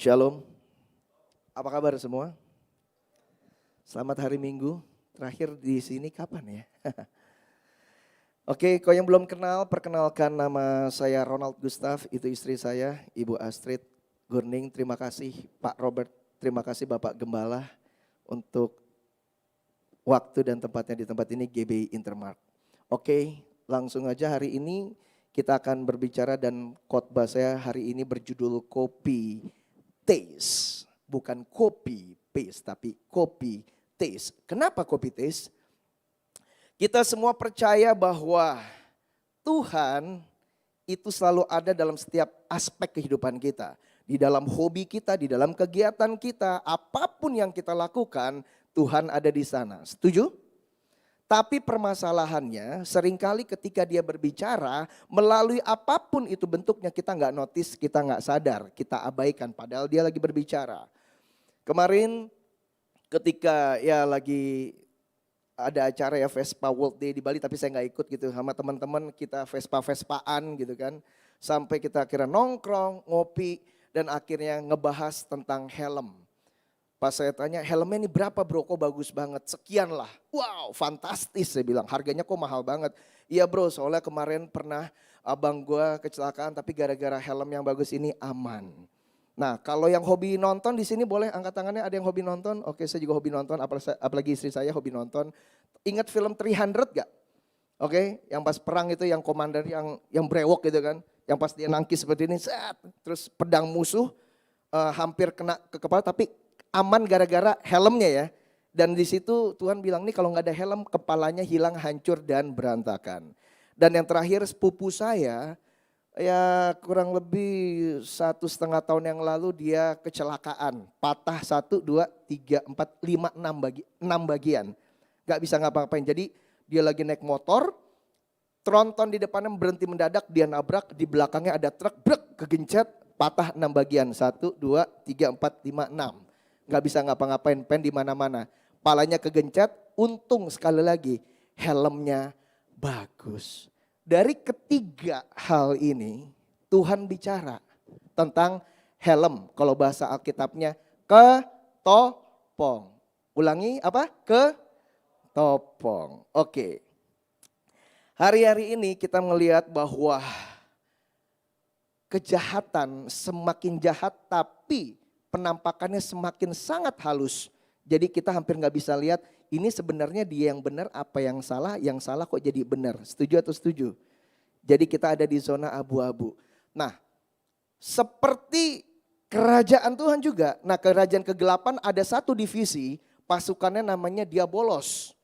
Shalom, apa kabar semua? Selamat hari Minggu, terakhir di sini kapan ya? Oke, kalau yang belum kenal, perkenalkan nama saya Ronald Gustaf, itu istri saya, Ibu Astrid Gurning. Terima kasih Pak Robert, terima kasih Bapak Gembala untuk waktu dan tempatnya di tempat ini GBI Intermark. Oke, langsung aja hari ini kita akan berbicara dan khotbah saya hari ini berjudul Kopi Taste. Bukan kopi paste tapi kopi taste. Kenapa kopi taste? Kita semua percaya bahwa Tuhan itu selalu ada dalam setiap aspek kehidupan kita. Di dalam hobi kita, di dalam kegiatan kita, apapun yang kita lakukan, Tuhan ada di sana. Setuju? Tapi permasalahannya seringkali ketika dia berbicara melalui apapun itu bentuknya kita nggak notice, kita nggak sadar, kita abaikan padahal dia lagi berbicara. Kemarin ketika ya lagi ada acara ya Vespa World Day di Bali tapi saya nggak ikut gitu sama teman-teman kita Vespa-Vespaan gitu kan. Sampai kita akhirnya nongkrong, ngopi dan akhirnya ngebahas tentang helm. Pas saya tanya helmnya ini berapa bro, kok bagus banget, sekian lah. Wow fantastis saya bilang, harganya kok mahal banget. Iya bro, soalnya kemarin pernah abang gue kecelakaan tapi gara-gara helm yang bagus ini aman. Nah kalau yang hobi nonton di sini boleh angkat tangannya, ada yang hobi nonton? Oke saya juga hobi nonton, apalagi istri saya hobi nonton. Ingat film 300 gak? Oke, yang pas perang itu yang komandan yang brewok gitu kan. Yang pas dia nangkis seperti ini, terus pedang musuh hampir kena ke kepala tapi aman gara-gara helmnya ya. Dan di situ Tuhan bilang nih kalau nggak ada helm kepalanya hilang, hancur dan berantakan. Dan yang terakhir sepupu saya ya kurang lebih 1,5 tahun yang lalu dia kecelakaan. Patah 1, 2, 3, 4, 5, 6 bagian. Gak bisa ngapa-ngapain. Jadi dia lagi naik motor, tronton di depannya berhenti mendadak, dia nabrak, di belakangnya ada truk, brek, kegencet, patah 6 bagian. 1, 2, 3, 4, 5, 6. Gak bisa ngapa-ngapain, pen di mana-mana. Palanya kegencet, untung sekali lagi helmnya bagus. Dari ketiga hal ini Tuhan bicara tentang helm. Kalau bahasa Alkitabnya ketopong. Ulangi apa? Ketopong. Oke. Hari-hari ini kita melihat bahwa kejahatan semakin jahat tapi penampakannya semakin sangat halus. Jadi kita hampir nggak bisa lihat ini sebenarnya dia yang benar apa yang salah kok jadi benar. Setuju atau setuju? Jadi kita ada di zona abu-abu. Nah seperti kerajaan Tuhan juga. Nah kerajaan kegelapan ada satu divisi pasukannya namanya Diabolos.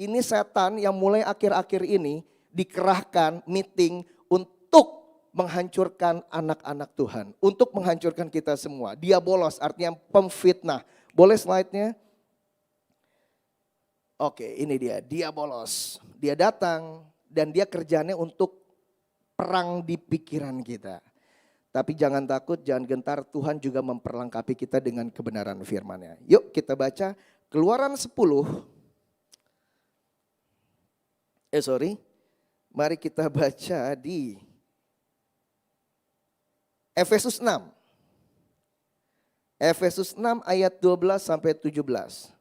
Ini setan yang mulai akhir-akhir ini dikerahkan meeting untuk menghancurkan anak-anak Tuhan. Untuk menghancurkan kita semua. Diabolos artinya pemfitnah. Boleh slide-nya? Oke ini dia Diabolos. Dia datang dan dia kerjanya untuk perang di pikiran kita. Tapi jangan takut, jangan gentar. Tuhan juga memperlengkapi kita dengan kebenaran firman-Nya. Yuk kita baca Keluaran 10. Mari kita baca di Efesus 6. Efesus 6 ayat 12 sampai 17.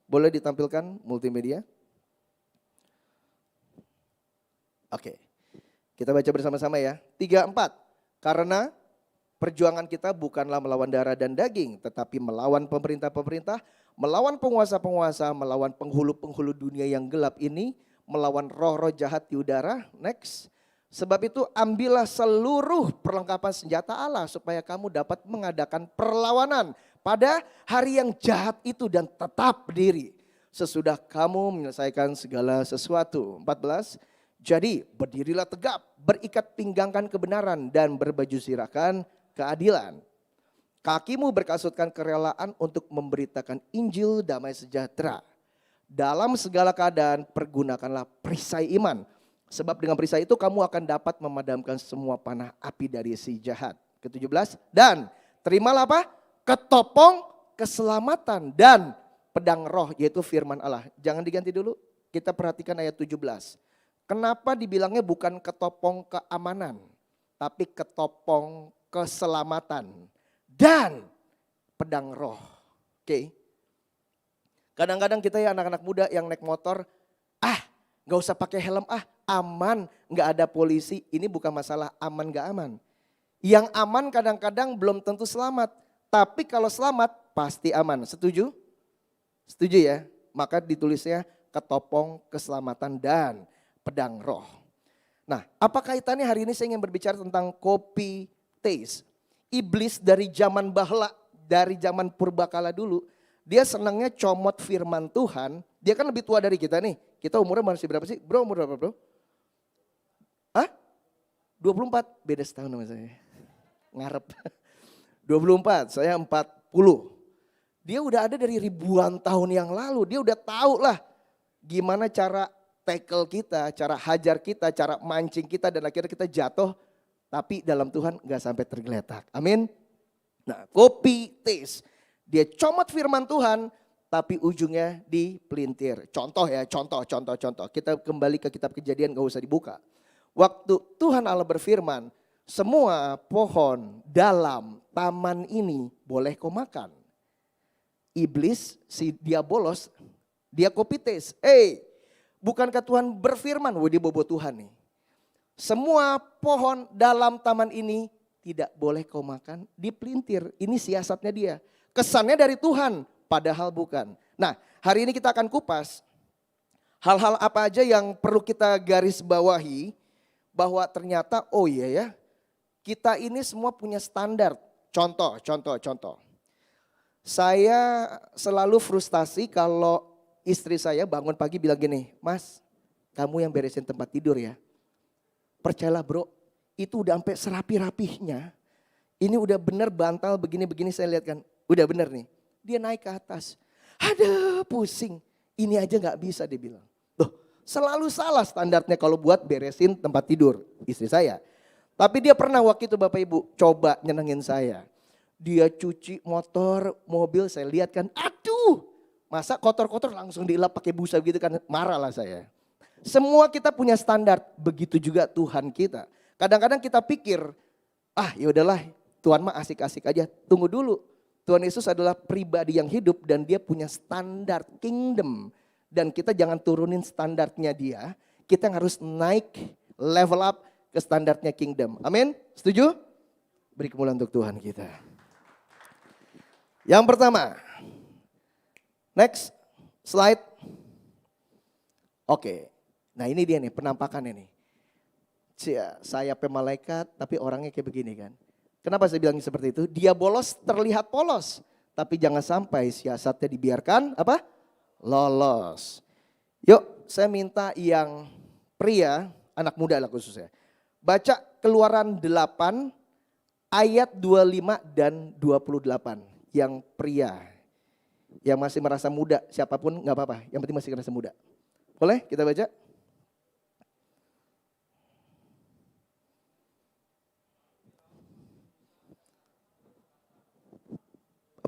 Boleh ditampilkan multimedia? Oke. Kita baca bersama-sama ya. 3, 4. Karena perjuangan kita bukanlah melawan darah dan daging, tetapi melawan pemerintah-pemerintah, melawan penguasa-penguasa, melawan penghulu-penghulu dunia yang gelap ini, melawan roh-roh jahat di udara. Next. Sebab itu ambillah seluruh perlengkapan senjata Allah supaya kamu dapat mengadakan perlawanan pada hari yang jahat itu dan tetap berdiri. Sesudah kamu menyelesaikan segala sesuatu. 14. Jadi berdirilah tegap, berikat pinggangkan kebenaran dan berbaju sirahkan keadilan. Kakimu berkasutkan kerelaan untuk memberitakan Injil damai sejahtera. Dalam segala keadaan pergunakanlah perisai iman. Sebab dengan perisai itu kamu akan dapat memadamkan semua panah api dari si jahat. Ke-17. Dan terimalah apa? Ketopong keselamatan dan pedang roh yaitu firman Allah. Jangan diganti dulu. Kita perhatikan ayat 17. Kenapa dibilangnya bukan ketopong keamanan. Tapi ketopong keselamatan. Dan pedang roh. Oke. Kadang-kadang kita ya anak-anak muda yang naik motor, gak usah pakai helm, aman, gak ada polisi. Ini bukan masalah aman gak aman. Yang aman kadang-kadang belum tentu selamat. Tapi kalau selamat pasti aman. Setuju? Setuju ya? Maka ditulisnya ketopong keselamatan dan pedang roh. Nah, apa kaitannya hari ini saya ingin berbicara tentang copy taste. Iblis dari zaman bahla, dari zaman purbakala dulu, dia senangnya comot firman Tuhan. Dia kan lebih tua dari kita nih. Kita umurnya masih berapa sih? Bro, umur berapa bro? 24, beda setahun sama saya. Ngarep. 24, saya 40. Dia udah ada dari ribuan tahun yang lalu. Dia udah tahu lah gimana cara tackle kita, cara hajar kita, cara mancing kita dan akhirnya kita jatuh. Tapi dalam Tuhan gak sampai tergeletak. Amin. Nah, copy taste. Dia comot firman Tuhan tapi ujungnya dipelintir. Contoh ya, contoh. Kita kembali ke kitab Kejadian, gak usah dibuka. Waktu Tuhan Allah berfirman, semua pohon dalam taman ini boleh kau makan. Iblis, si diabolos, dia copy taste. Bukankah Tuhan berfirman, dia bobo Tuhan nih. Semua pohon dalam taman ini tidak boleh kau makan, dipelintir. Ini siasatnya dia. Kesannya dari Tuhan, padahal bukan. Nah, hari ini kita akan kupas hal-hal apa aja yang perlu kita garis bawahi. Bahwa ternyata, kita ini semua punya standar. Contoh. Saya selalu frustasi kalau istri saya bangun pagi bilang gini, Mas, kamu yang beresin tempat tidur ya. Percayalah bro, itu udah sampai serapi-rapihnya. Ini udah bener bantal begini-begini saya lihat kan. Udah bener nih. Dia naik ke atas. Aduh pusing. Ini aja gak bisa dia bilang. Loh, selalu salah standarnya kalau buat beresin tempat tidur istri saya. Tapi dia pernah waktu itu Bapak Ibu coba nyenengin saya. Dia cuci motor, mobil saya lihat kan. Aduh, masa kotor-kotor langsung dielap pakai busa gitu kan. Marah lah saya. Semua kita punya standar, begitu juga Tuhan kita. Kadang-kadang kita pikir, ya udahlah, Tuhan mah asik-asik aja. Tunggu dulu, Tuhan Yesus adalah pribadi yang hidup dan dia punya standar kingdom. Dan kita jangan turunin standarnya dia, kita harus naik level up ke standarnya kingdom. Amin? Setuju? Beri kemuliaan untuk Tuhan kita. Yang pertama, next slide. Oke. Nah ini dia nih penampakannya nih. Sayapnya malaikat tapi orangnya kayak begini kan. Kenapa saya bilang seperti itu? Dia bolos terlihat polos. Tapi jangan sampai siasatnya dibiarkan apa? Lolos. Yuk saya minta yang pria, anak muda lah khususnya. Baca Keluaran 8 ayat 25 dan 28. Yang pria. Yang masih merasa muda siapapun gak apa-apa. Yang penting masih merasa muda. Boleh kita baca?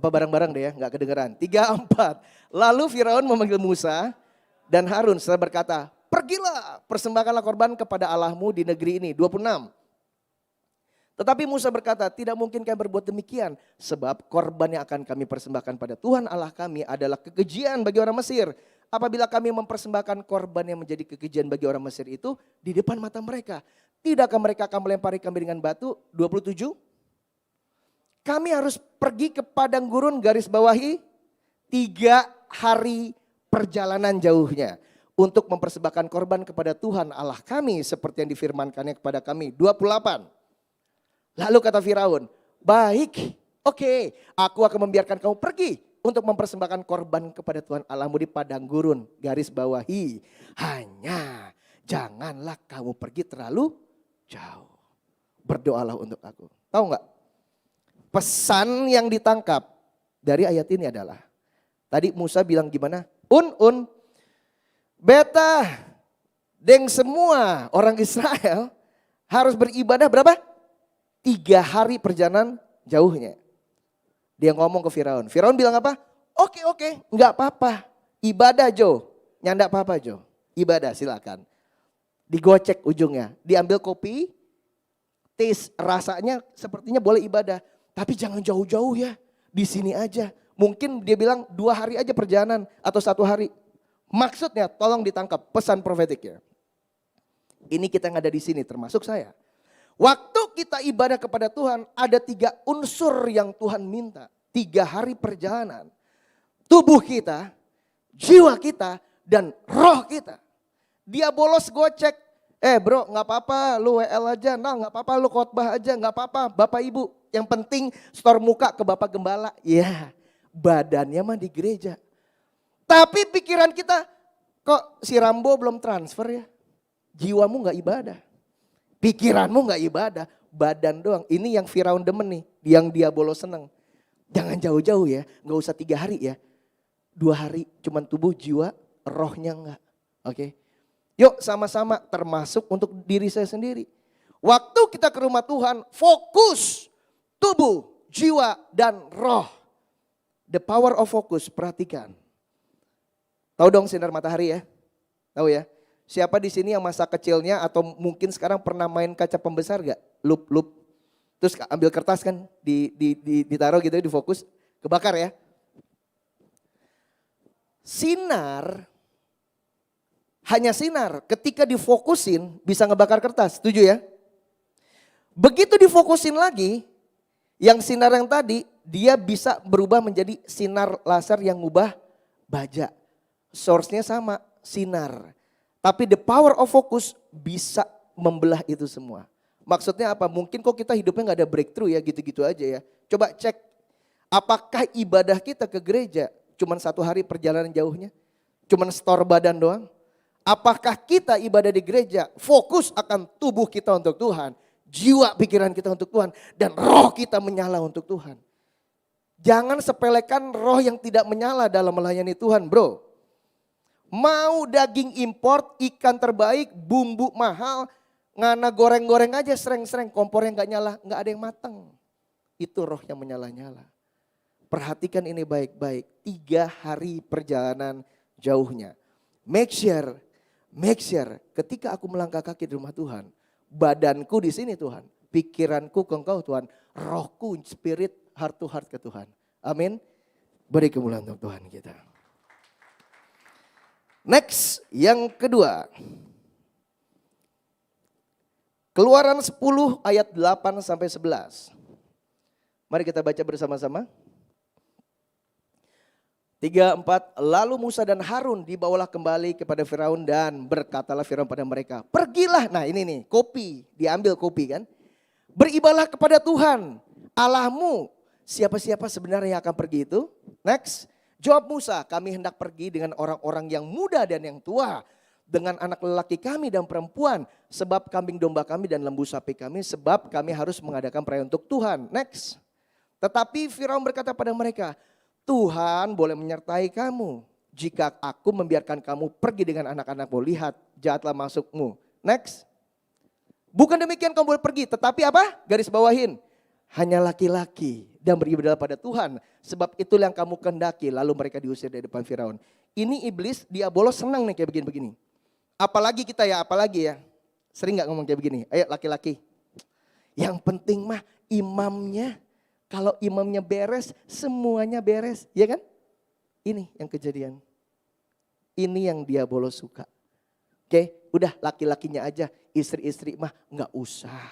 Apa bareng-bareng deh ya, gak kedengeran. 3, 4. Lalu Firaun memanggil Musa dan Harun serta berkata, pergilah persembahkanlah korban kepada Allahmu di negeri ini. 26. Tetapi Musa berkata, tidak mungkin kami berbuat demikian. Sebab korban yang akan kami persembahkan pada Tuhan Allah kami adalah kekejian bagi orang Mesir. Apabila kami mempersembahkan korban yang menjadi kekejian bagi orang Mesir itu di depan mata mereka. Tidakkah mereka akan melempari kami dengan batu? 27. Kami harus pergi ke padang gurun garis bawahi 3 hari perjalanan jauhnya. Untuk mempersembahkan korban kepada Tuhan Allah kami seperti yang difirmankannya kepada kami. 28. Lalu kata Firaun, baik, oke, aku akan membiarkan kamu pergi untuk mempersembahkan korban kepada Tuhan Allahmu di padang gurun garis bawahi. Hanya janganlah kamu pergi terlalu jauh. Berdoalah untuk aku. Tahu nggak? Pesan yang ditangkap dari ayat ini adalah, tadi Musa bilang gimana? Beta, deng semua orang Israel harus beribadah berapa? 3 hari perjalanan jauhnya. Dia ngomong ke Firaun. Firaun bilang apa? Oke, enggak apa-apa. Ibadah Jo. Nyandak apa-apa Jo. Ibadah silakan. Digocek ujungnya. Diambil kopi. Taste rasanya sepertinya boleh ibadah. Tapi jangan jauh-jauh ya. di sini aja. Mungkin dia bilang 2 hari aja perjalanan atau 1 hari. Maksudnya tolong ditangkap pesan profetiknya. Ini kita yang ada di sini termasuk saya. Waktu kita ibadah kepada Tuhan ada 3 unsur yang Tuhan minta. 3 hari perjalanan. Tubuh kita, jiwa kita, dan roh kita. Dia bolos gocek. Bro gak apa-apa lu WL aja. Nah gak apa-apa lu khotbah aja. Gak apa-apa Bapak Ibu. Yang penting store muka ke Bapak Gembala. Ya badannya mah di gereja. Tapi pikiran kita kok si Rambo belum transfer ya. Jiwamu gak ibadah. Pikiranmu gak ibadah. Badan doang. Ini yang Firaun demen nih. Yang dia bolos seneng. Jangan jauh-jauh ya. Gak usah 3 hari ya. 2 hari cuman tubuh jiwa rohnya enggak. Oke. Yuk sama-sama termasuk untuk diri saya sendiri. Waktu kita ke rumah Tuhan fokus tubuh, jiwa dan roh. The power of focus, perhatikan. Tahu dong sinar matahari ya? Tahu ya? Siapa di sini yang masa kecilnya atau mungkin sekarang pernah main kaca pembesar gak? Lup. Terus ambil kertas kan ditaruh gitu di fokus, kebakar ya. Sinar, hanya sinar ketika difokusin bisa ngebakar kertas, setuju ya? Begitu difokusin lagi, yang sinar yang tadi dia bisa berubah menjadi sinar laser yang ngubah baja. Source-nya sama, sinar. Tapi the power of focus bisa membelah itu semua. Maksudnya apa? Mungkin kok kita hidupnya gak ada breakthrough ya gitu-gitu aja ya. Coba cek apakah ibadah kita ke gereja cuman 1 hari perjalanan jauhnya? Cuman store badan doang? Apakah kita ibadah di gereja fokus akan tubuh kita untuk Tuhan, jiwa pikiran kita untuk Tuhan, dan roh kita menyala untuk Tuhan? Jangan sepelekan roh yang tidak menyala dalam melayani Tuhan bro. Mau daging import, ikan terbaik, bumbu mahal, ngana goreng-goreng aja sereng-sereng, kompornya gak nyala, gak ada yang matang. Itu roh yang menyala-nyala. Perhatikan ini baik-baik, 3 hari perjalanan jauhnya. Make sure ketika aku melangkah kaki di rumah Tuhan, badanku di sini Tuhan, pikiranku ke Engkau Tuhan, rohku spirit heart to heart ke Tuhan. Amin. Beri kemuliaan untuk Tuhan kita. Next, yang kedua. Keluaran 10 ayat 8 sampai 11. Mari kita baca bersama-sama. 3, 4, lalu Musa dan Harun dibawalah kembali kepada Firaun dan berkatalah Firaun pada mereka, pergilah, nah ini nih kopi, diambil kopi kan. Beribadahlah kepada Tuhan Allahmu, siapa-siapa sebenarnya yang akan pergi itu? Next, jawab Musa, kami hendak pergi dengan orang-orang yang muda dan yang tua, dengan anak lelaki kami dan perempuan, sebab kambing domba kami dan lembu sapi kami, sebab kami harus mengadakan perayaan untuk Tuhan. Next, tetapi Firaun berkata pada mereka, Tuhan boleh menyertai kamu jika aku membiarkan kamu pergi dengan anak-anakmu. Lihat, jahatlah masukmu. Next. Bukan demikian kamu boleh pergi, tetapi apa? Garis bawahin. Hanya laki-laki dan beribadah pada Tuhan. Sebab itulah yang kamu kehendaki. Lalu mereka diusir dari depan Firaun. Ini iblis, diabolos senang nih kayak begini-begini. Apalagi kita ya, apalagi ya. Sering gak ngomong kayak begini? Ayo laki-laki. Yang penting mah imamnya. Kalau imamnya beres, semuanya beres, ya kan? Ini yang kejadian. Ini yang diabolos suka. Oke, udah laki-lakinya aja, istri-istri mah nggak usah.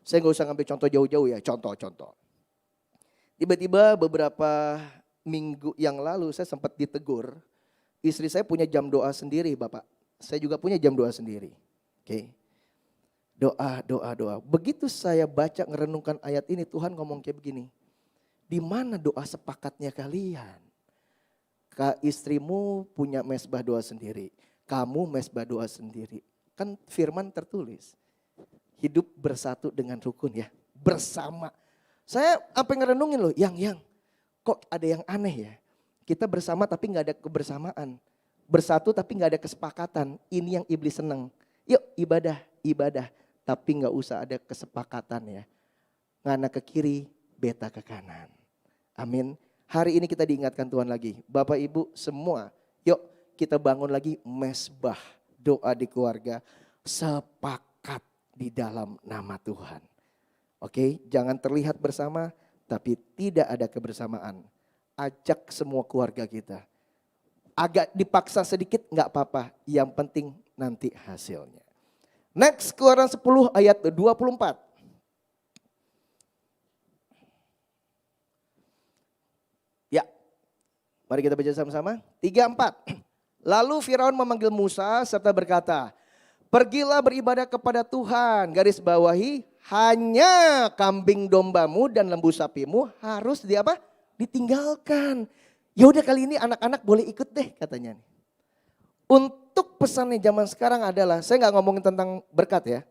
Saya nggak usah ngambil contoh jauh-jauh ya, contoh-contoh. Tiba-tiba beberapa minggu yang lalu saya sempat ditegur, istri saya punya jam doa sendiri Bapak. Saya juga punya jam doa sendiri. Oke. Doa. Begitu saya baca ngerenungkan ayat ini, Tuhan ngomong kayak begini. Di mana doa sepakatnya kalian? Istrimu punya mesbah doa sendiri. Kamu mesbah doa sendiri. Kan firman tertulis. Hidup bersatu dengan rukun ya. Bersama. Saya apa yang ngerenungin loh. Yang kok ada yang aneh ya. Kita bersama tapi gak ada kebersamaan. Bersatu tapi gak ada kesepakatan. Ini yang iblis seneng. Yuk ibadah. Tapi gak usah ada kesepakatan ya. Ngana ke kiri, beta ke kanan. Amin. Hari ini kita diingatkan Tuhan lagi. Bapak Ibu semua, yuk kita bangun lagi mesbah doa di keluarga. Sepakat di dalam nama Tuhan. Oke, jangan terlihat bersama tapi tidak ada kebersamaan. Ajak semua keluarga kita. Agak dipaksa sedikit nggak apa-apa, yang penting nanti hasilnya. Next, Keluaran 10 ayat 24. Ya, mari kita baca sama-sama. 3, 4. Lalu Firaun memanggil Musa serta berkata, pergilah beribadah kepada Tuhan, garis bawahi, hanya kambing dombamu dan lembu sapimu harus ditinggalkan. Ya udah kali ini anak-anak boleh ikut deh katanya. Untuk pesannya zaman sekarang adalah, saya nggak ngomongin tentang berkat ya.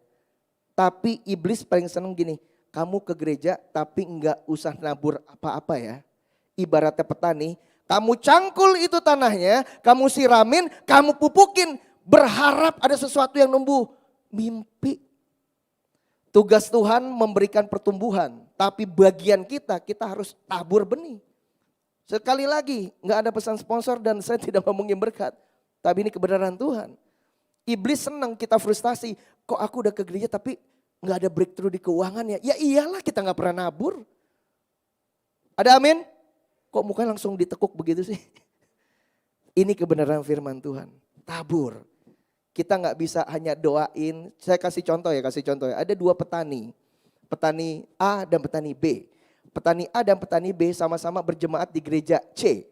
Tapi iblis paling seneng gini, kamu ke gereja tapi nggak usah nabur apa-apa ya. Ibaratnya petani, kamu cangkul itu tanahnya, kamu siramin, kamu pupukin. Berharap ada sesuatu yang numbuh. Mimpi. Tugas Tuhan memberikan pertumbuhan. Tapi bagian kita harus tabur benih. Sekali lagi, gak ada pesan sponsor dan saya tidak ngomongin berkat. Tapi ini kebenaran Tuhan. Iblis senang kita frustasi. Kok aku udah ke gereja tapi gak ada breakthrough di keuangannya. Ya iyalah kita gak pernah nabur. Ada amin? Kok mukanya langsung ditekuk begitu sih? Ini kebenaran firman Tuhan. Tabur. Kita nggak bisa hanya doain. Saya kasih contoh ya. Ada 2 petani. Petani A dan petani B. Petani A dan petani B sama-sama berjemaat di gereja C.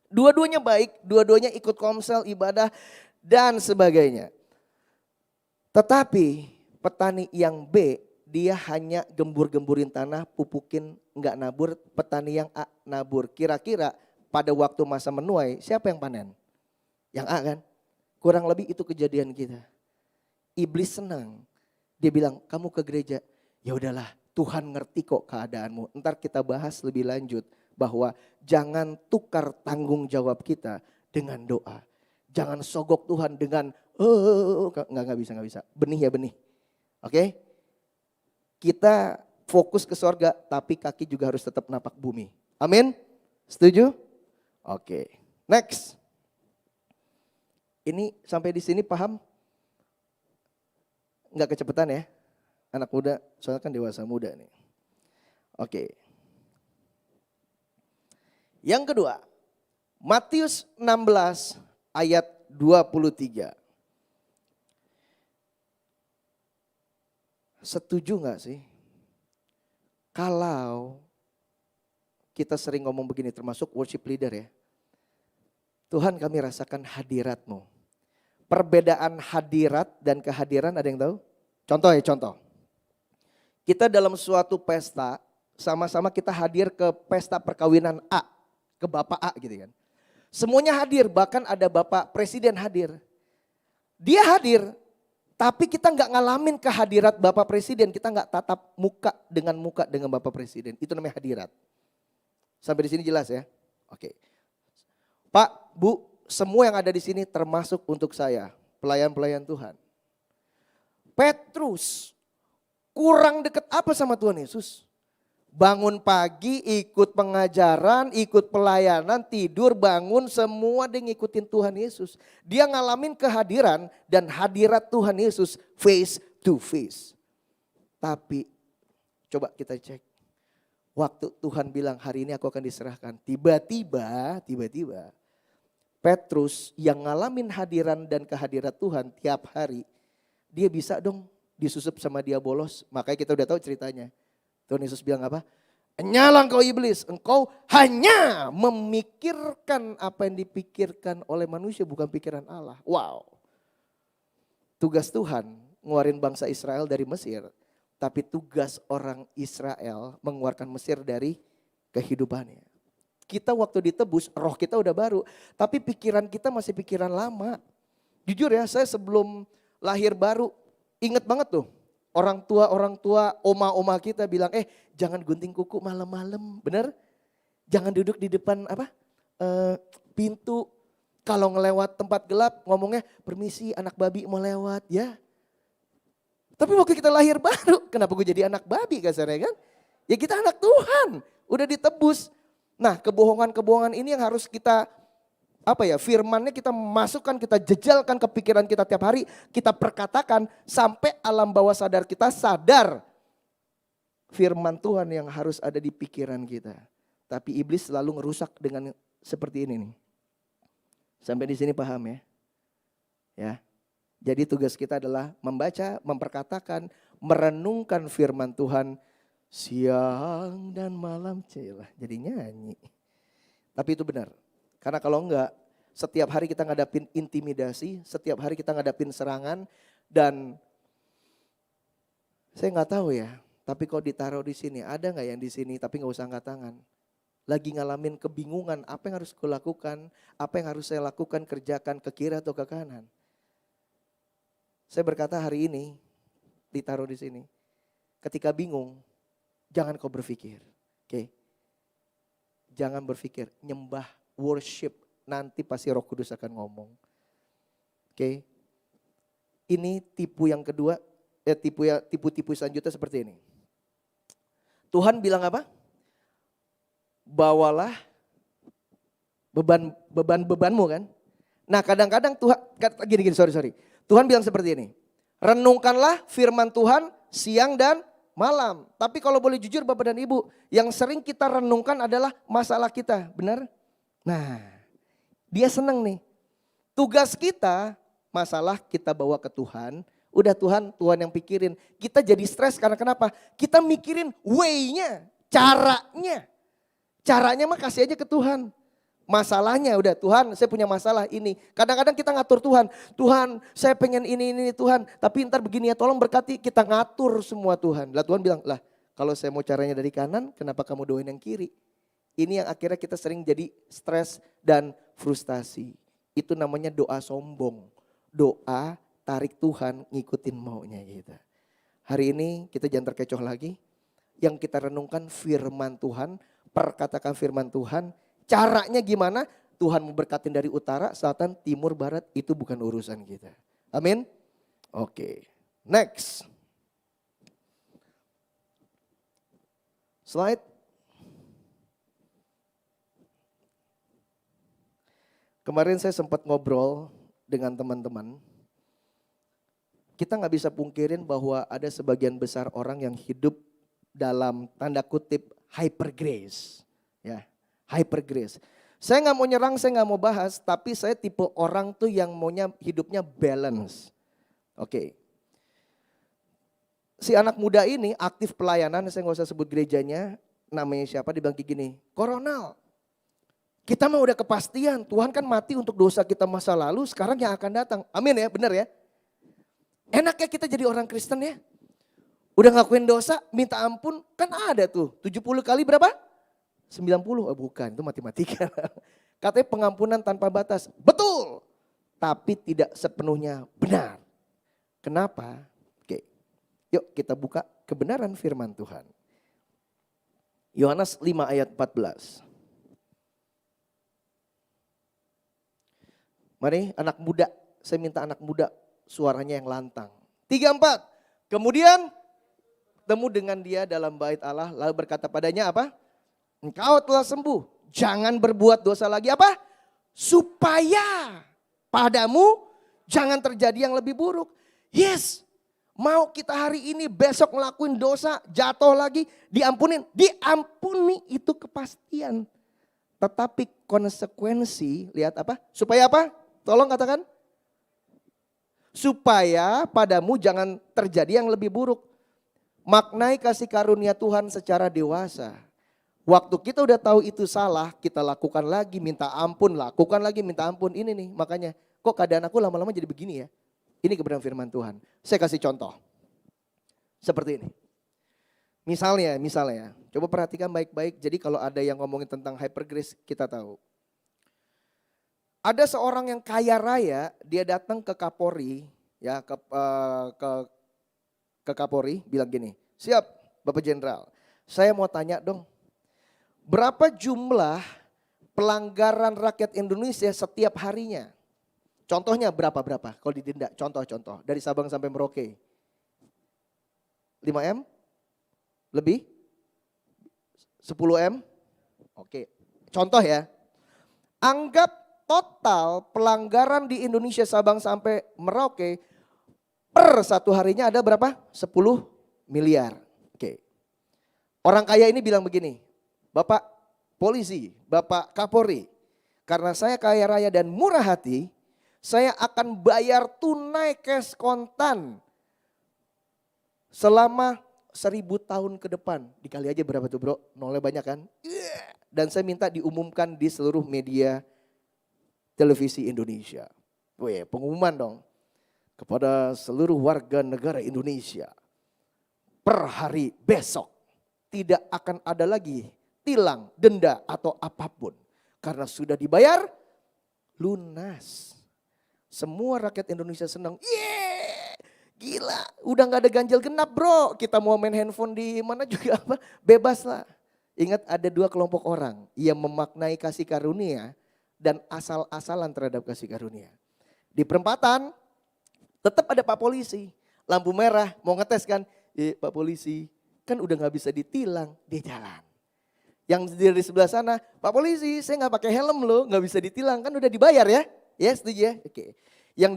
Dua-duanya baik, dua-duanya ikut komsel, ibadah dan sebagainya. Tetapi petani yang B, dia hanya gembur-gemburin tanah, pupukin, nggak nabur. Petani yang A nabur. Kira-kira pada waktu masa menuai, siapa yang panen? Yang A kan? Kurang lebih itu kejadian kita. Iblis senang. Dia bilang, kamu ke gereja. Ya udahlah, Tuhan ngerti kok keadaanmu. Ntar kita bahas lebih lanjut bahwa jangan tukar tanggung jawab kita dengan doa. Jangan sogok Tuhan dengan nggak bisa. Benih ya benih. Oke? Kita fokus ke sorga, tapi kaki juga harus tetap napak bumi. Amin? Setuju? Oke. Next. Ini sampai di sini paham? Enggak kecepatan ya? Anak muda, soalnya kan dewasa muda nih. Oke. Yang kedua, Matius 16 ayat 23. Setuju enggak sih? Kalau kita sering ngomong begini, termasuk worship leader ya. Tuhan, kami rasakan hadirat-Mu. Perbedaan hadirat dan kehadiran ada yang tahu? Contoh. Kita dalam suatu pesta, sama-sama kita hadir ke pesta perkawinan A, ke Bapak A gitu kan. Semuanya hadir, bahkan ada Bapak Presiden hadir. Dia hadir, tapi kita nggak ngalamin kehadirat Bapak Presiden, kita nggak tatap muka dengan Bapak Presiden. Itu namanya hadirat. Sampai di sini jelas ya? Oke. Pak, Bu, semua yang ada di sini termasuk untuk saya, pelayan-pelayan Tuhan. Petrus kurang dekat apa sama Tuhan Yesus? Bangun pagi, ikut pengajaran, ikut pelayanan, tidur, bangun, semua dia ngikutin Tuhan Yesus. Dia ngalamin kehadiran dan hadirat Tuhan Yesus face to face. Tapi coba kita cek. Waktu Tuhan bilang hari ini aku akan diserahkan. Tiba-tiba Petrus yang ngalamin hadiran dan kehadirat Tuhan tiap hari. Dia bisa dong disusup sama dia bolos. Makanya kita udah tahu ceritanya. Tuhan Yesus bilang apa? Nyala engkau iblis, engkau hanya memikirkan apa yang dipikirkan oleh manusia bukan pikiran Allah. Wow. Tugas Tuhan ngeluarin bangsa Israel dari Mesir. Tapi tugas orang Israel mengeluarkan Mesir dari kehidupannya. Kita waktu ditebus, roh kita udah baru. Tapi pikiran kita masih pikiran lama. Jujur ya, saya sebelum lahir baru inget banget tuh. Orang tua, oma-oma kita bilang, jangan gunting kuku malam-malam, bener? Jangan duduk di depan pintu. Kalau ngelewat tempat gelap ngomongnya, permisi anak babi mau lewat ya. Tapi waktu kita lahir baru, kenapa gue jadi anak babi kasarnya kan? Ya kita anak Tuhan, udah ditebus. Nah kebohongan-kebohongan ini yang harus kita, firmannya kita masukkan, kita jejalkan ke pikiran kita tiap hari. Kita perkatakan sampai alam bawah sadar kita sadar. firman Tuhan yang harus ada di pikiran kita. Tapi iblis selalu ngerusak dengan seperti ini nih. Sampai di sini paham ya? Ya. Jadi tugas kita adalah membaca, memperkatakan, merenungkan firman Tuhan siang dan malam. Celah, jadi nyanyi. Tapi itu benar. Karena kalau enggak, setiap hari kita ngadapin intimidasi, setiap hari kita ngadapin serangan, dan saya nggak tahu ya. Tapi kalau ditaruh di sini, ada nggak yang di sini tapi nggak usah angkat tangan? Lagi ngalamin kebingungan, apa yang harus kulakukan, apa yang harus saya lakukan, kerjakan ke kiri atau ke kanan. Saya berkata hari ini, ditaruh di sini. Ketika bingung, jangan kau berpikir. Oke. Jangan berpikir, nyembah, worship, nanti pasti Roh Kudus akan ngomong. Oke. Ini tipu yang kedua, tipu-tipu selanjutnya seperti ini. Tuhan bilang apa? Bawalah beban-bebanmu kan. Nah kadang-kadang Tuhan, gini, sorry. Tuhan bilang seperti ini. Renungkanlah firman Tuhan siang dan malam. Tapi kalau boleh jujur Bapak dan Ibu, yang sering kita renungkan adalah masalah kita, benar? Nah, dia senang nih. Tugas kita, masalah kita bawa ke Tuhan. Udah Tuhan yang pikirin. Kita jadi stres karena kenapa? Kita mikirin way-nya, caranya. Caranya mah kasih aja ke Tuhan. Masalahnya udah Tuhan saya punya masalah ini. Kadang-kadang kita ngatur Tuhan. Tuhan saya pengen ini Tuhan. Tapi ntar begini ya tolong berkati. Kita ngatur semua Tuhan. Lah Tuhan bilang lah kalau saya mau caranya dari kanan kenapa kamu doain yang kiri. Ini yang akhirnya kita sering jadi stres dan frustasi. Itu namanya doa sombong. Doa tarik Tuhan ngikutin maunya kita. Hari ini kita jangan terkecoh lagi. Yang kita renungkan firman Tuhan. Perkatakan firman Tuhan. Caranya gimana? Tuhan memberkatin dari utara, selatan, timur, barat. Itu bukan urusan kita. Amin. Oke. Next. Slide. Kemarin saya sempat ngobrol dengan teman-teman. Kita nggak bisa pungkirin bahwa ada sebagian besar orang yang hidup dalam tanda kutip hyper grace. Ya, hyper grace. Saya nggak mau nyerang, saya nggak mau bahas, tapi saya tipe orang tuh yang maunya hidupnya balance. Oke. Si anak muda ini aktif pelayanan, saya nggak usah sebut gerejanya, namanya siapa, dia bilang kayak gini, Koronel, kita mah udah kepastian, Tuhan kan mati untuk dosa kita masa lalu, sekarang yang akan datang. Amin ya, benar ya. Enaknya kita jadi orang Kristen ya. Udah ngakuin dosa, minta ampun, kan ada tuh 70 kali berapa? 90, oh bukan itu matematika. Katanya pengampunan tanpa batas, betul. Tapi tidak sepenuhnya benar. Kenapa? Oke, yuk kita buka kebenaran firman Tuhan. Yohanes 5 ayat 14. Mari anak muda, saya minta anak muda suaranya yang lantang. 3, 4. Kemudian bertemu dengan dia dalam bait Allah lalu berkata padanya apa? Engkau telah sembuh, jangan berbuat dosa lagi apa? Supaya padamu jangan terjadi yang lebih buruk. Yes, mau kita hari ini besok ngelakuin dosa, jatuh lagi, diampunin. Diampuni itu kepastian. Tetapi konsekuensi, lihat apa? Supaya apa? Tolong katakan. Supaya padamu jangan terjadi yang lebih buruk. Maknai kasih karunia Tuhan secara dewasa. Waktu kita udah tahu itu salah, kita lakukan lagi, minta ampun, lakukan lagi, minta ampun. Ini nih makanya, kok keadaan aku lama-lama jadi begini ya. Ini kebenaran firman Tuhan. Saya kasih contoh. Seperti ini. Misalnya, coba perhatikan baik-baik. Jadi kalau ada yang ngomongin tentang hyper grace, kita tahu. Ada seorang yang kaya raya, dia datang ke Kapolri, ya ke Kapolri, bilang gini, siap Bapak Jenderal, saya mau tanya dong, berapa jumlah pelanggaran rakyat Indonesia setiap harinya? Contohnya berapa? Kalau didenda, contoh dari Sabang sampai Merauke. 5M? Lebih? 10M? Oke, contoh ya. Anggap total pelanggaran di Indonesia Sabang sampai Merauke per satu harinya ada berapa? 10 miliar. Oke. Orang kaya ini bilang begini, Bapak polisi, Bapak Kapolri, karena saya kaya raya dan murah hati, saya akan bayar tunai cash kontan selama 1000 tahun ke depan. Dikali aja berapa tuh bro? Nolnya banyak kan? Dan saya minta diumumkan di seluruh media televisi Indonesia. Wih, pengumuman dong. Kepada seluruh warga negara Indonesia. Per hari besok tidak akan ada lagi tilang, denda atau apapun. Karena sudah dibayar lunas. Semua rakyat Indonesia senang. Yeay, gila, udah gak ada ganjil genap bro. Kita mau main handphone di mana juga apa, bebas lah. Ingat ada 2 kelompok orang yang memaknai kasih karunia dan asal-asalan terhadap kasih karunia. Di perempatan tetap ada Pak Polisi, lampu merah mau ngetes kan. Pak Polisi kan udah gak bisa ditilang, dia jalan. Yang dari sebelah sana, Pak Polisi saya gak pakai helm loh, gak bisa ditilang kan udah dibayar ya. Ya setuju ya? Oke. Yang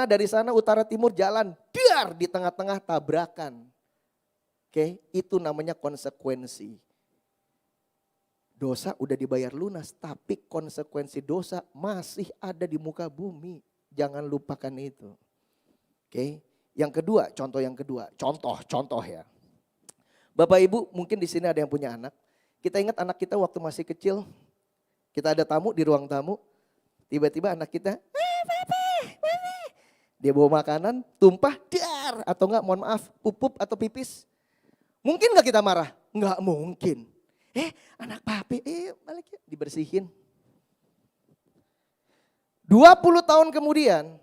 dari sana utara timur jalan, biar di tengah-tengah tabrakan. Oke, itu namanya konsekuensi. Dosa udah dibayar lunas, tapi konsekuensi dosa masih ada di muka bumi. Jangan lupakan itu. Oke, yang kedua, contoh ya. Bapak Ibu mungkin di sini ada yang punya anak. Kita ingat anak kita waktu masih kecil, kita ada tamu di ruang tamu, tiba-tiba anak kita, dia bawa makanan, tumpah, dar, atau enggak mohon maaf, pupup atau pipis. Mungkin enggak kita marah? Enggak mungkin. Anak papi, balik ya, dibersihin. 20 tahun kemudian,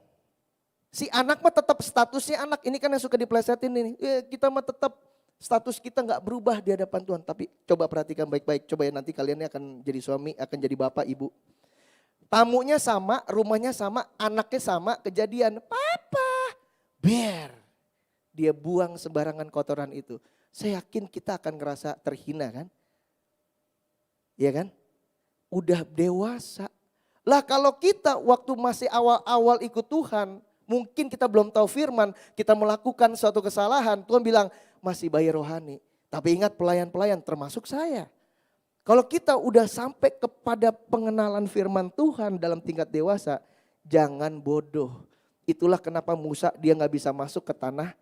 si anak mah tetap statusnya anak, ini kan yang suka diplesetin ini. Kita mah tetap status kita nggak berubah di hadapan Tuhan. Tapi coba perhatikan baik-baik, coba ya nanti kalian akan jadi suami, akan jadi bapak, ibu. Tamunya sama, rumahnya sama, anaknya sama, kejadian. Papa, biar dia buang sembarangan kotoran itu. Saya yakin kita akan ngerasa terhina kan? Iya kan? Udah dewasa. Lah kalau kita waktu masih awal-awal ikut Tuhan, mungkin kita belum tahu firman, kita melakukan suatu kesalahan, Tuhan bilang masih bayi rohani. Tapi ingat pelayan-pelayan termasuk saya. Kalau kita udah sampai kepada pengenalan firman Tuhan dalam tingkat dewasa, jangan bodoh. Itulah kenapa Musa dia gak bisa masuk ke tanah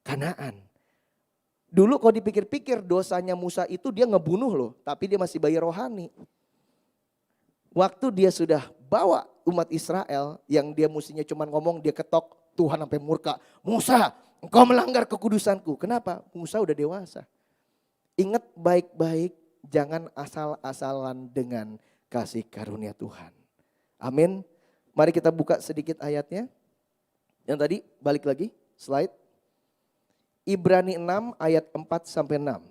Kanaan. Dulu kalau dipikir-pikir dosanya Musa itu dia ngebunuh loh, tapi dia masih bayi rohani. Waktu dia sudah bawa umat Israel yang dia mestinya cuma ngomong, dia ketok, Tuhan sampai murka. Musa, engkau melanggar kekudusanku. Kenapa? Musa udah dewasa. Ingat baik-baik, jangan asal-asalan dengan kasih karunia Tuhan. Amin. Mari kita buka sedikit ayatnya. Yang tadi balik lagi slide. Ibrani 6 ayat 4 sampai 6.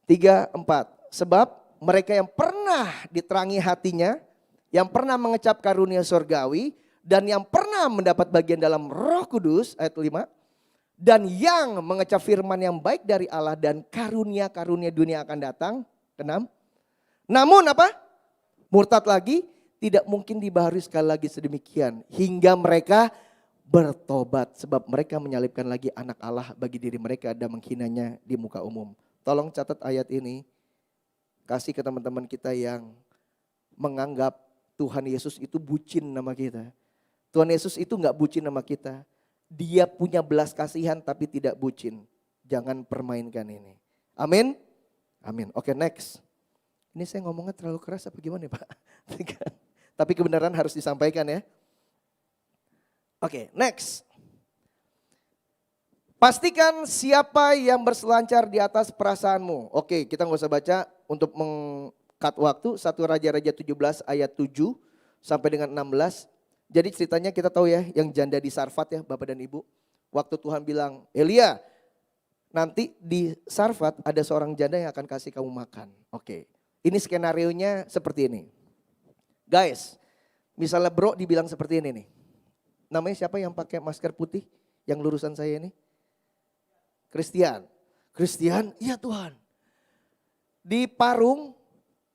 3, 4. Sebab mereka yang pernah diterangi hatinya, yang pernah mengecap karunia surgawi, dan yang pernah mendapat bagian dalam Roh Kudus, ayat 5, dan yang mengecap firman yang baik dari Allah dan karunia-karunia dunia akan datang, 6. Namun apa? Murtad lagi, tidak mungkin dibaharui sekali lagi sedemikian, hingga mereka bertobat, sebab mereka menyalibkan lagi anak Allah bagi diri mereka dan menghinanya di muka umum. Tolong catat ayat ini. Kasih ke teman-teman kita yang menganggap Tuhan Yesus itu bucin nama kita. Tuhan Yesus itu gak bucin nama kita. Dia punya belas kasihan tapi tidak bucin. Jangan permainkan ini. Amin. Amin. Oke, next. Ini saya ngomongnya terlalu keras apa gimana Pak? Tapi kebenaran harus disampaikan ya. Oke, next. Pastikan siapa yang berselancar di atas perasaanmu. Oke, kita nggak usah baca untuk meng-cut waktu. 1 Raja-Raja 17 ayat 7 sampai dengan 16. Jadi ceritanya kita tahu ya yang janda di Sarfat ya Bapak dan Ibu. Waktu Tuhan bilang, Elia nanti di Sarfat ada seorang janda yang akan kasih kamu makan. Oke, ini skenarionya seperti ini. Guys, misalnya bro dibilang seperti ini nih. Namanya siapa yang pakai masker putih yang lurusan saya ini? Christian. Christian, iya Tuhan. Di Parung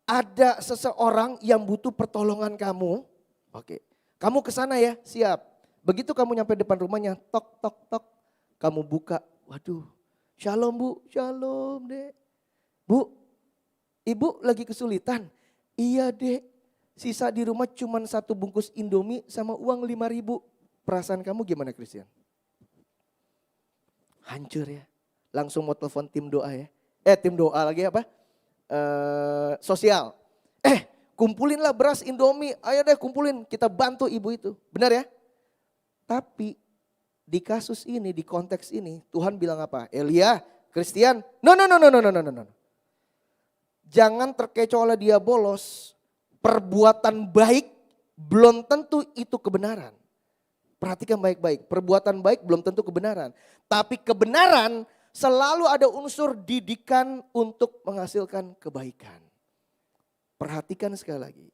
ada seseorang yang butuh pertolongan kamu. Oke, kamu ke sana ya, siap. Begitu kamu nyampe depan rumahnya, tok tok tok, kamu buka. Waduh, Shalom Bu, shalom Dek. Bu, Ibu lagi kesulitan? Iya Dek, sisa di rumah cuma 1 bungkus Indomie sama uang 5.000. Perasaan kamu gimana Christian? Hancur ya. Langsung mau telepon tim doa ya. Tim doa lagi apa? Sosial. Kumpulinlah beras Indomie, ayo deh kumpulin, kita bantu ibu itu. Benar ya? Tapi di kasus ini, di konteks ini, Tuhan bilang apa? Elia, Christian, no. Jangan terkecoh oleh dia bolos. Perbuatan baik belum tentu itu kebenaran. Perhatikan baik-baik, perbuatan baik belum tentu kebenaran. Tapi kebenaran selalu ada unsur didikan untuk menghasilkan kebaikan. Perhatikan sekali lagi.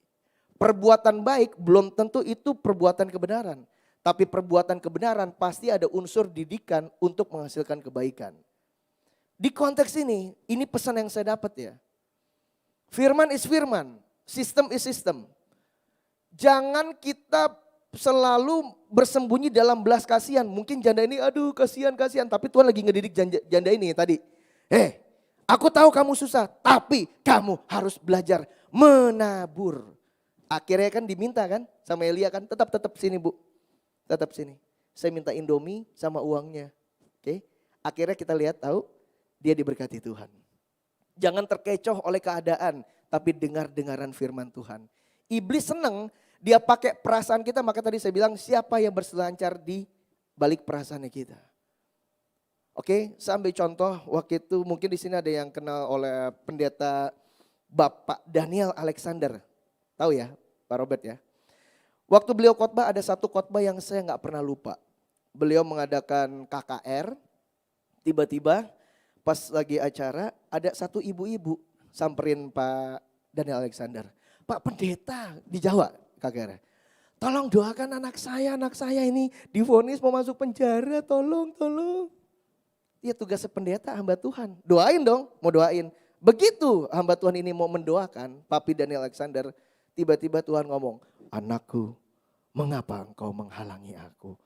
Perbuatan baik belum tentu itu perbuatan kebenaran. Tapi perbuatan kebenaran pasti ada unsur didikan untuk menghasilkan kebaikan. Di konteks ini pesan yang saya dapat ya. Firman is firman, system is system. Jangan kita selalu bersembunyi dalam belas kasihan. Mungkin janda ini aduh kasihan. Tapi Tuhan lagi ngedidik janda ini tadi. Aku tahu kamu susah tapi kamu harus belajar menabur. Akhirnya kan diminta kan sama Elia kan tetap sini Bu. Tetap sini. Saya minta Indomie sama uangnya. Oke. Akhirnya kita lihat tahu dia diberkati Tuhan. Jangan terkecoh oleh keadaan tapi dengar-dengaran firman Tuhan. Iblis senang dia pakai perasaan kita, maka tadi saya bilang siapa yang berselancar di balik perasaannya kita. Oke, saya ambil contoh waktu itu mungkin di sini ada yang kenal oleh pendeta Bapak Daniel Alexander. Tahu ya Pak Robert ya. Waktu beliau khotbah ada satu khotbah yang saya nggak pernah lupa. Beliau mengadakan KKR, tiba-tiba pas lagi acara ada satu ibu-ibu samperin Pak Daniel Alexander. Pak pendeta di Jawa KKR. Tolong doakan anak saya ini divonis mau masuk penjara, tolong. Dia tugas pendeta hamba Tuhan. Doain dong, mau doain. Begitu hamba Tuhan ini mau mendoakan, Papi Daniel Alexander, tiba-tiba Tuhan ngomong, anakku, mengapa engkau menghalangi aku?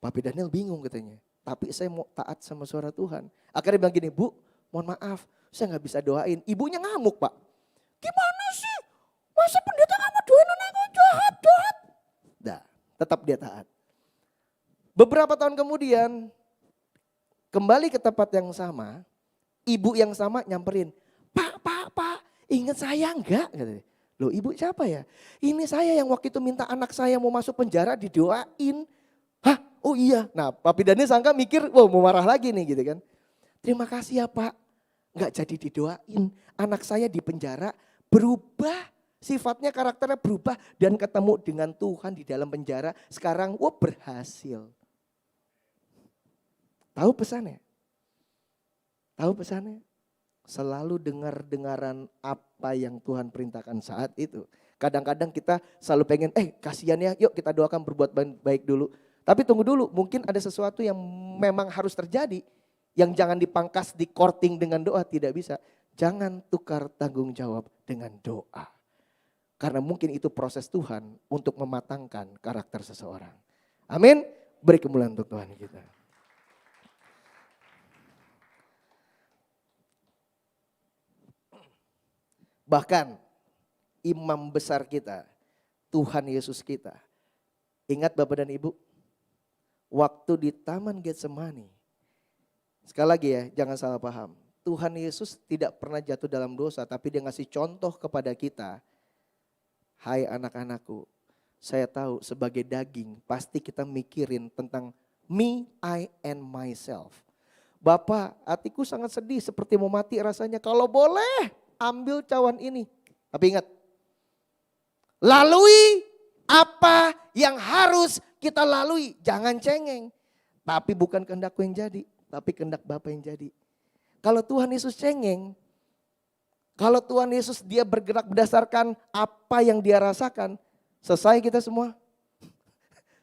Papi Daniel bingung katanya, tapi saya mau taat sama suara Tuhan. Akhirnya bilang gini, Bu, mohon maaf, saya gak bisa doain. Ibunya ngamuk Pak. Gimana sih? Masa pendeta gak mau doain anakku? Jahat. Nah, tetap dia taat. Beberapa tahun kemudian, kembali ke tempat yang sama, ibu yang sama nyamperin, Pak, ingat saya enggak? Loh ibu siapa ya? Ini saya yang waktu itu minta anak saya mau masuk penjara didoain. Hah? Oh iya. Nah Papi Daniel sangka mikir, wow mau marah lagi nih gitu kan. Terima kasih ya Pak, enggak jadi didoain. Anak saya di penjara berubah, sifatnya karakternya berubah dan ketemu dengan Tuhan di dalam penjara. Sekarang berhasil. Tahu pesannya? Selalu dengar-dengaran apa yang Tuhan perintahkan saat itu. Kadang-kadang kita selalu pengen, kasihan ya, yuk kita doakan berbuat baik dulu. Tapi tunggu dulu, mungkin ada sesuatu yang memang harus terjadi. Yang jangan dipangkas, di courting dengan doa, tidak bisa. Jangan tukar tanggung jawab dengan doa. Karena mungkin itu proses Tuhan untuk mematangkan karakter seseorang. Amin. Beri kemuliaan untuk Tuhan kita. Bahkan imam besar kita, Tuhan Yesus kita. Ingat Bapak dan Ibu, waktu di Taman Getsemani. Sekali lagi ya, jangan salah paham. Tuhan Yesus tidak pernah jatuh dalam dosa, tapi dia ngasih contoh kepada kita. Hai anak-anakku, saya tahu sebagai daging pasti kita mikirin tentang me, I, and myself. Bapak, hatiku sangat sedih seperti mau mati rasanya. Kalau boleh, ambil cawan ini. Tapi ingat, lalui apa yang harus kita lalui. Jangan cengeng. Tapi bukan kehendakku yang jadi, tapi kehendak Bapa yang jadi. Kalau Tuhan Yesus cengeng, kalau Tuhan Yesus dia bergerak berdasarkan apa yang dia rasakan, selesai kita semua.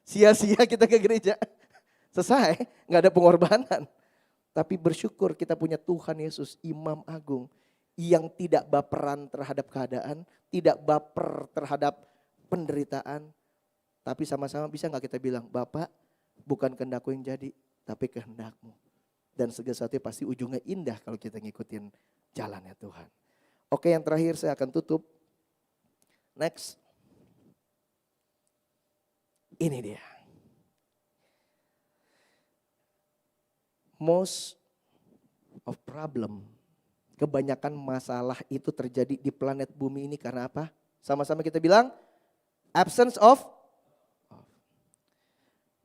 Sia-sia kita ke gereja. Selesai, gak ada pengorbanan. Tapi bersyukur kita punya Tuhan Yesus, Imam Agung. Yang tidak baperan terhadap keadaan, tidak baper terhadap penderitaan. Tapi sama-sama bisa gak kita bilang, Bapak bukan kehendakku yang jadi, tapi kehendakmu. Dan segala sesuatu pasti ujungnya indah kalau kita ngikutin jalannya Tuhan. Oke, yang terakhir saya akan tutup. Next. Ini dia. Most of problem, kebanyakan masalah itu terjadi di planet bumi ini karena apa? Sama-sama kita bilang, absence of.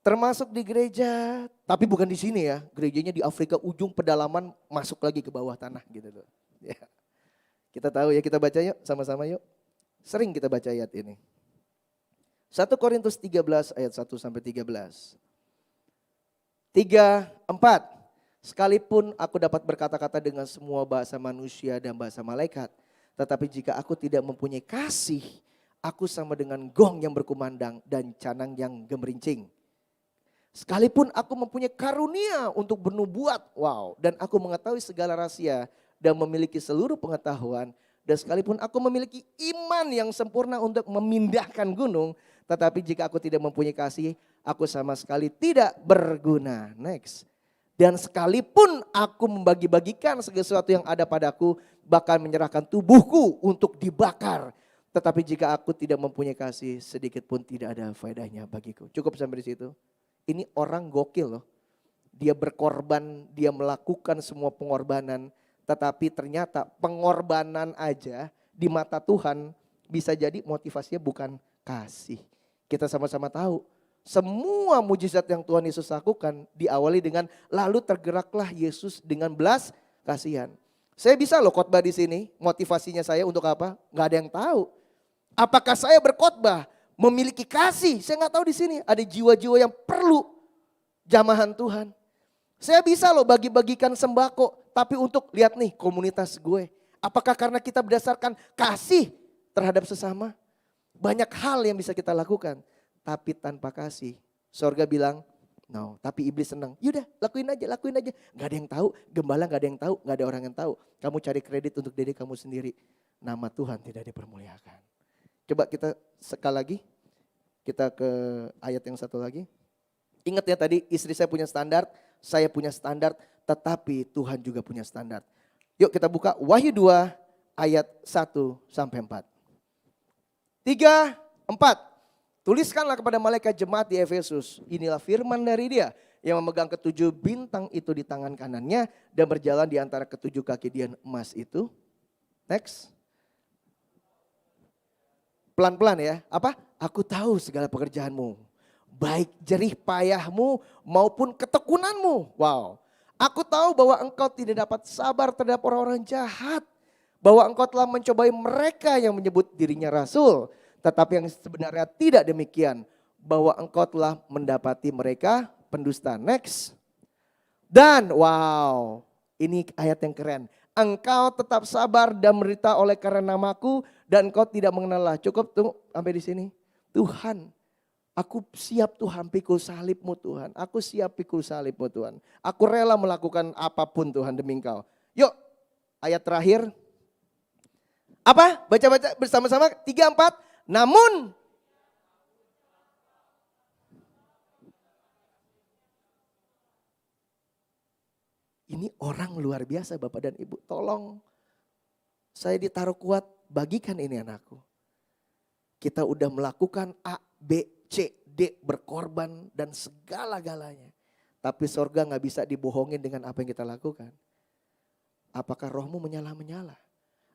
Termasuk di gereja, tapi bukan di sini ya. Gerejanya di Afrika ujung pedalaman, masuk lagi ke bawah tanah gitu loh. Ya. Kita tahu ya, kita baca yuk sama-sama yuk. Sering kita baca ayat ini. 1 Korintus 13 ayat 1 sampai 13. 3, 4. Sekalipun aku dapat berkata-kata dengan semua bahasa manusia dan bahasa malaikat, tetapi jika aku tidak mempunyai kasih, aku sama dengan gong yang berkumandang dan canang yang gemerincing. Sekalipun aku mempunyai karunia untuk bernubuat, wow, dan aku mengetahui segala rahasia dan memiliki seluruh pengetahuan, dan sekalipun aku memiliki iman yang sempurna untuk memindahkan gunung, tetapi jika aku tidak mempunyai kasih, aku sama sekali tidak berguna. Next. Dan sekalipun aku membagi-bagikan segala sesuatu yang ada padaku, bahkan menyerahkan tubuhku untuk dibakar, tetapi jika aku tidak mempunyai kasih, sedikit pun tidak ada faedahnya bagiku. Cukup sampai di situ. Ini orang gokil loh. Dia berkorban, dia melakukan semua pengorbanan, tetapi ternyata pengorbanan aja di mata Tuhan bisa jadi motivasinya bukan kasih. Kita sama-sama tahu. Semua mujizat yang Tuhan Yesus lakukan diawali dengan lalu tergeraklah Yesus dengan belas kasihan. Saya bisa loh khotbah di sini, motivasinya saya untuk apa? Gak ada yang tahu. Apakah saya berkhotbah memiliki kasih? Saya gak tahu di sini ada jiwa-jiwa yang perlu jamahan Tuhan. Saya bisa loh bagi-bagikan sembako, tapi untuk lihat nih komunitas gue. Apakah karena kita berdasarkan kasih terhadap sesama? Banyak hal yang bisa kita lakukan. Tapi tanpa kasih, sorga bilang, no. Tapi iblis senang, yaudah lakuin aja. Gak ada yang tahu, gembala gak ada yang tahu, gak ada orang yang tahu. Kamu cari kredit untuk diri kamu sendiri. Nama Tuhan tidak dipermuliakan. Coba kita sekali lagi, kita ke ayat yang satu lagi. Ingat ya tadi istri saya punya standar, saya punya standar, tetapi Tuhan juga punya standar. Yuk kita buka Wahyu 2 ayat 1 sampai 4. 3, 4. Tuliskanlah kepada malaikat jemaat di Efesus, inilah firman dari dia yang memegang ketujuh bintang itu di tangan kanannya dan berjalan di antara ketujuh kaki dian emas itu. Next. Pelan-pelan ya, apa? Aku tahu segala pekerjaanmu, baik jerih payahmu maupun ketekunanmu. Wow, aku tahu bahwa engkau tidak dapat sabar terhadap orang-orang jahat, bahwa engkau telah mencobai mereka yang menyebut dirinya rasul, tetapi yang sebenarnya tidak demikian, bahwa engkau telah mendapati mereka pendusta. Next. Dan wow, ini ayat yang keren. Engkau tetap sabar dan menderita oleh karena namaku dan engkau tidak mengenallah. Cukup tunggu sampai di sini. Tuhan, aku siap Tuhan pikul salibmu Tuhan. Aku siap pikul salibmu Tuhan. Aku rela melakukan apapun Tuhan demi engkau. Yuk ayat terakhir. Apa? Baca-baca bersama-sama 3, 4. Namun ini orang luar biasa Bapak dan Ibu. Tolong saya ditaruh kuat, bagikan ini anakku. Kita udah melakukan A, B, C, D, berkorban dan segala-galanya. Tapi sorga gak bisa dibohongin dengan apa yang kita lakukan. Apakah rohmu menyala-menyala?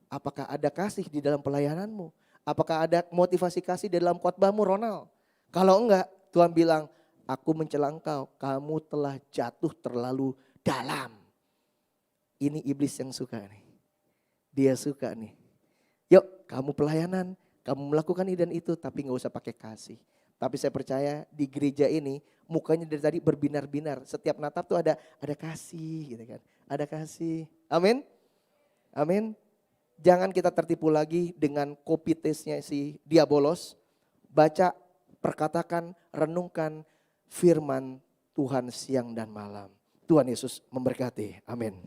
Apakah ada kasih di dalam pelayananmu? Apakah ada motivasi kasih di dalam khotbahmu Ronald? Kalau enggak, Tuhan bilang, aku mencela engkau, kamu telah jatuh terlalu dalam. Ini iblis yang suka nih. Dia suka nih. Yuk kamu pelayanan, kamu melakukan ini dan itu, tapi gak usah pakai kasih. Tapi saya percaya di gereja ini mukanya dari tadi berbinar-binar. Setiap natap tuh ada kasih gitu kan. Ada kasih. Amin. Amin. Jangan kita tertipu lagi dengan copy paste-nya si diabolos. Baca, perkatakan, renungkan firman Tuhan siang dan malam. Tuhan Yesus memberkati. Amin.